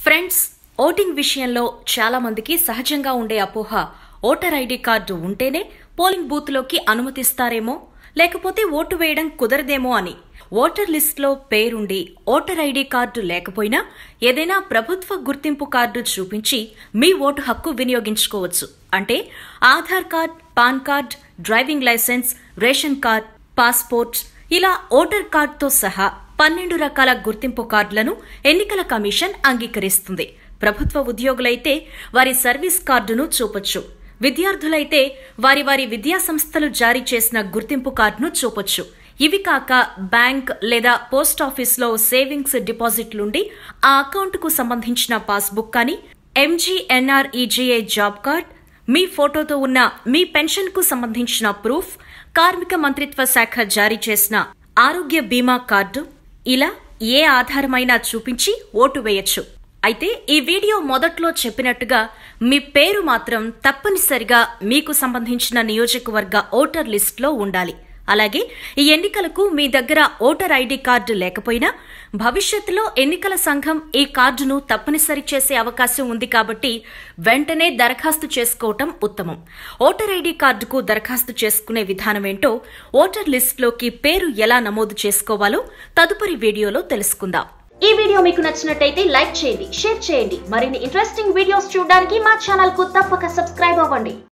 Friends, voting విషయంలో చాలా మందికి సహజంగా ఉండే అపోహ ఓటర్ ఐడి కార్డు ఉంటేనే పోలింగ్ బూత్లోకి అనుమతిస్తారేమో, లేకపోతే ఓటు వేయడం కుదరదేమో అని. ఓటర్ లిస్టులో పేరుండి ఓటర్ ఐడి కార్డు లేకపోయినా ఏదైనా ప్రభుత్వ గుర్తింపు కార్డు చూపించి మీ ఓటు హక్కు వినియోగించుకోవచ్చు. అంటే Aadhaar card, PAN card, driving licence, ration card, passport, ఇలా ఓటర్ కార్డుతో సహా 12 రకాల గుర్తింపు కార్డులను ఎన్నికల కమిషన్ అంగీకరిస్తుంది. ప్రభుత్వ ఉద్యోగులైతే వారి సర్వీస్ కార్డును చూపొచ్చు. విద్యార్థులైతే వారి విద్యా సంస్థలు జారీ చేసిన గుర్తింపు కార్డును చూపొచ్చు. ఇవి కాక బ్యాంక్ లేదా పోస్ట్ ఆఫీస్లో సేవింగ్స్ డిపాజిట్లుండి ఆ అకౌంట్కు సంబంధించిన పాస్బుక్ కానీ, MGNREGA జాబ్ కార్డ్, మీ ఫోటోతో ఉన్న మీ పెన్షన్కు సంబంధించిన ప్రూఫ్, కార్మిక మంత్రిత్వ శాఖ జారీ చేసిన ఆరోగ్య బీమా కార్డు, ఇలా ఏ ఆధారమైనా చూపించి ఓటు వేయొచ్చు. అయితే ఈ వీడియో మొదట్లో చెప్పినట్టుగా మీ పేరు మాత్రం తప్పనిసరిగా మీకు సంబంధించిన నియోజకవర్గ ఓటర్ లిస్టులో ఉండాలి. అలాగే ఈ ఎన్నికలకు మీ దగ్గర ఓటర్ ఐడి కార్డు లేకపోయినా భవిష్యత్తులో ఎన్నికల సంఘం ఈ కార్డును తప్పనిసరి చేసే అవకాశం ఉంది కాబట్టి వెంటనే దరఖాస్తు చేసుకోవటం ఉత్తమం. ఓటర్ ఐడి కార్డుకు దరఖాస్తు చేసుకునే విధానమేంటో, ఓటర్ లిస్టులోకి పేరు ఎలా నమోదు చేసుకోవాలో తదుపరి వీడియోలో తెలుసుకుందాం. ఈ వీడియో మీకు నచ్చినట్టయితే లైక్ చేయండి, షేర్ చేయండి. మరిన్ని ఇంట్రెస్టింగ్ వీడియోస్ చూడడానికి మా ఛానల్ కు తప్పక సబ్స్క్రైబ్ అవ్వండి.